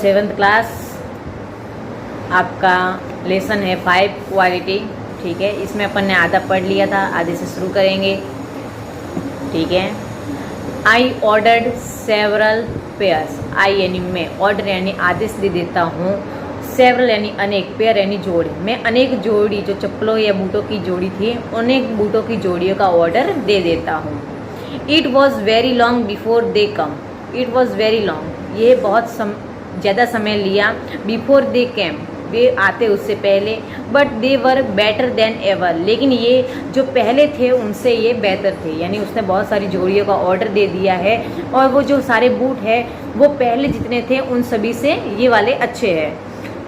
7th class आपका lesson है 5 quality. ठीक है, इसमें अपन ने आधा पढ़ लिया था, आधे से शुरू करेंगे। ठीक है, आई ऑर्डर्ड सेवरल पेयर्स। आई यानी मैं, ऑर्डर यानी आदेश दे देता हूँ, सेवरल यानी अनेक, पेयर यानी जोड़ी। मैं अनेक जोड़ी जो चप्पलों या बूटों की जोड़ी थी, अनेक बूटों की जोड़ियों का ऑर्डर दे देता हूँ। It was very long before they come. It was very long, ये बहुत ज़्यादा समय लिया। बिफोर दे कैम, वे आते उससे पहले। But they were better than ever, लेकिन ये जो पहले थे उनसे ये बेहतर थे। यानी उसने बहुत सारी जोड़ियों का ऑर्डर दे दिया है और वो जो सारे बूट है वो पहले जितने थे उन सभी से ये वाले अच्छे हैं।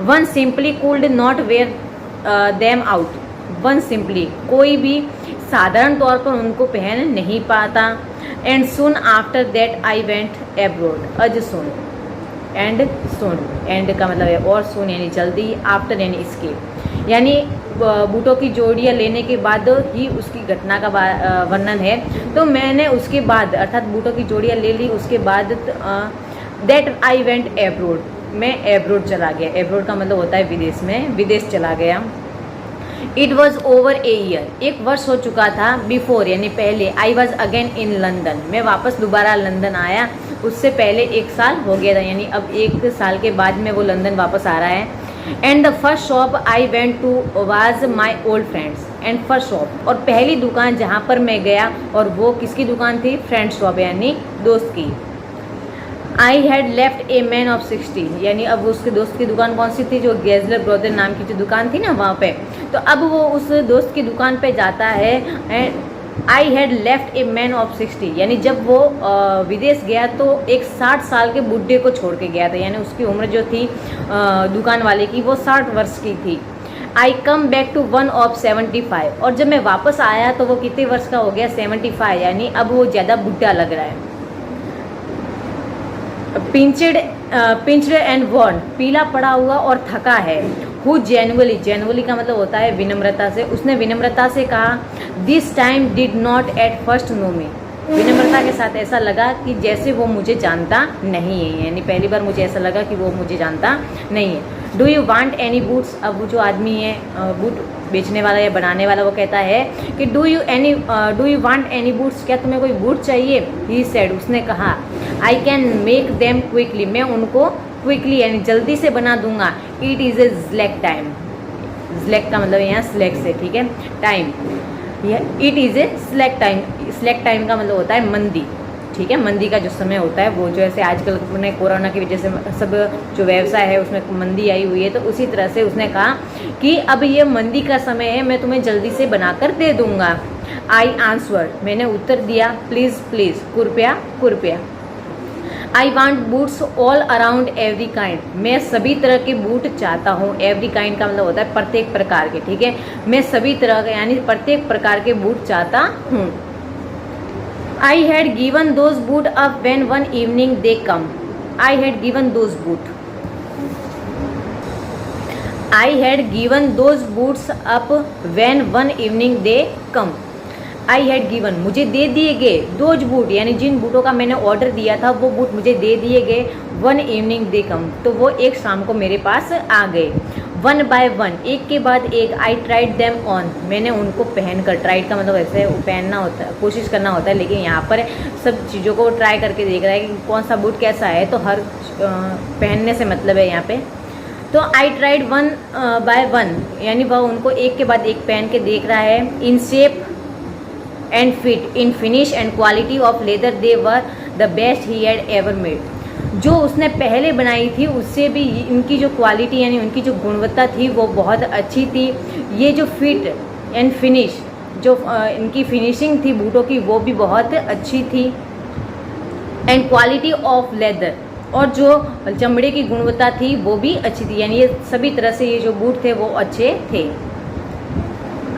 One simply could not wear them out. One simply, कोई भी साधारण तौर पर उनको पहन नहीं पाता। And soon after that I went abroad. As soon, and soon, and का मतलब है और, सुन यानी जल्दी, आफ्टर यानी इसके, यानी बूटों की जोड़ियाँ लेने के बाद ही उसकी घटना का वर्णन है। तो मैंने उसके बाद, अर्थात बूटों की जोड़ियाँ ले ली, उसके बाद दैट आई वेंट एब्रोड, मैं एब्रोड चला गया। एब्रोड का मतलब होता है विदेश में, विदेश चला गया। It was over a year, 1 वर्ष हो चुका था। बिफोर यानी पहले, I was again in London, मैं वापस दोबारा लंदन आया। उससे पहले 1 साल हो गया था, यानी अब 1 साल के बाद में वो लंदन वापस आ रहा है। And the first shop I went to was my old friends. And first shop, और पहली दुकान जहाँ पर मैं गया, और वो किसकी दुकान थी? फ्रेंड शॉप यानी दोस्त की। I had left a man of 60, यानी अब उसके दोस्त की दुकान कौन सी थी? जो गेजलर ब्रदर नाम की जो दुकान थी ना वहाँ पे। तो अब वो उस दोस्त की दुकान पे जाता है। And I had left a man of 60, यानी जब वो विदेश गया तो एक 60 साल के बुढ़े को छोड़ के गया था। यानी उसकी उम्र जो थी दुकान वाले की वो 60 वर्ष की थी। I come back to one of 75, और जब मैं वापस आया तो वो कितने वर्ष का हो गया? 75, यानी अब वो ज़्यादा बुढ़ा लग रहा है। पिंच्ड एंड वर्न, पीला पड़ा हुआ और थका है। हु जेनुअली, जेनुअली का मतलब होता है विनम्रता से, उसने विनम्रता से कहा, this time did not at first know me. विनम्रता के साथ ऐसा लगा कि जैसे वो मुझे जानता नहीं है, यानी पहली बार मुझे ऐसा लगा कि वो मुझे जानता नहीं है। Do you want any boots, अब वो जो आदमी है बूट बेचने वाला या बनाने वाला, वो कहता है कि do you want any boots, क्या तुम्हें कोई बूट चाहिए? ही सेड, उसने कहा, I can make them quickly, मैं उनको क्विकली यानी जल्दी से बना दूंगा। It is a slack time, slack का मतलब यहाँ स्लैक से, ठीक है, time. It is a slack time, slack time का मतलब होता है मंदी। ठीक है, मंदी का जो समय होता है वो, जो ऐसे आजकल ने कोरोना की वजह से सब जो व्यवसाय है उसमें मंदी आई हुई है, तो उसी तरह से उसने कहा कि अब ये मंदी का समय है, मैं तुम्हें जल्दी से बनाकर दे दूंगा। आई आंसवर्ड, मैंने उत्तर दिया, प्लीज़ प्लीज़, कृपया कृपया। I want boots all around every kind, मैं सभी तरह के बूट चाहता हूँ। एवरी काइंड का मतलब होता है प्रत्येक प्रकार के। ठीक है, मैं सभी तरह के यानी प्रत्येक प्रकार के बूट चाहता हूँ। I had given those boot up when one evening they come. I had given those boot, I had given those boots up when one evening they come. I had given, मुझे दे दिए गए, those boot यानी जिन बूटों का मैंने order दिया था वो boot मुझे दे दिए गए। वन इवनिंग दे कम, तो वो एक शाम को मेरे पास आ गए। वन बाय वन, एक के बाद एक। आई ट्राइड देम ऑन, मैंने उनको पहनकर, ट्राइड का मतलब ऐसे पहनना होता है, कोशिश करना होता है, लेकिन यहाँ पर सब चीज़ों को ट्राई करके देख रहा है कि कौन सा बूट कैसा है, तो हर पहनने से मतलब है यहाँ पे। तो I tried one by one, यानी वह उनको एक के बाद एक पहन के देख रहा है। In shape and fit, in finish and quality of leather, they were the best he had ever made. जो उसने पहले बनाई थी उससे भी इनकी जो क्वालिटी यानी उनकी जो गुणवत्ता थी वो बहुत अच्छी थी। ये जो फिट एंड फिनिश, जो इनकी फिनिशिंग थी बूटों की वो भी बहुत अच्छी थी। एंड क्वालिटी ऑफ लेदर, और जो चमड़े की गुणवत्ता थी वो भी अच्छी थी, यानी ये सभी तरह से ये जो बूट थे वो अच्छे थे।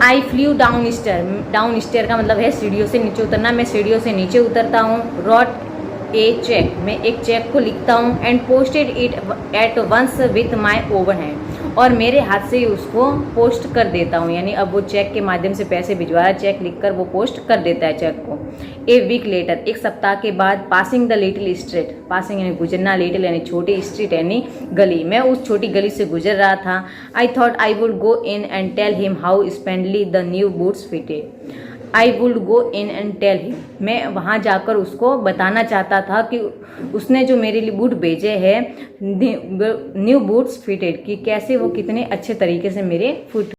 I flew down stair, down stair का मतलब है सीढ़ियों से नीचे उतरना, मैं सीढ़ियों से नीचे उतरता हूँ। रॉट ए चेक, मैं एक चेक को लिखता हूँ। And posted it at once with my over hand, और मेरे हाथ से ही उसको पोस्ट कर देता हूँ, यानी अब वो चेक के माध्यम से पैसे भिजवा रहा है, चेक लिखकर वो पोस्ट कर देता है चेक को। ए वीक लेटर, एक सप्ताह के बाद, passing the little street, passing यानी गुजरना, लिटिल यानी छोटी, स्ट्रीट यानी गली, मैं उस छोटी गली से गुजर रहा था। I thought I would go in and tell him how splendidly the new boots fitted. I would go in and tell him, मैं वहाँ जाकर उसको बताना चाहता था कि उसने जो मेरे लिए बूट भेजे हैं न्यू बूट्स फिटेड, कि कैसे वो कितने अच्छे तरीके से मेरे फुट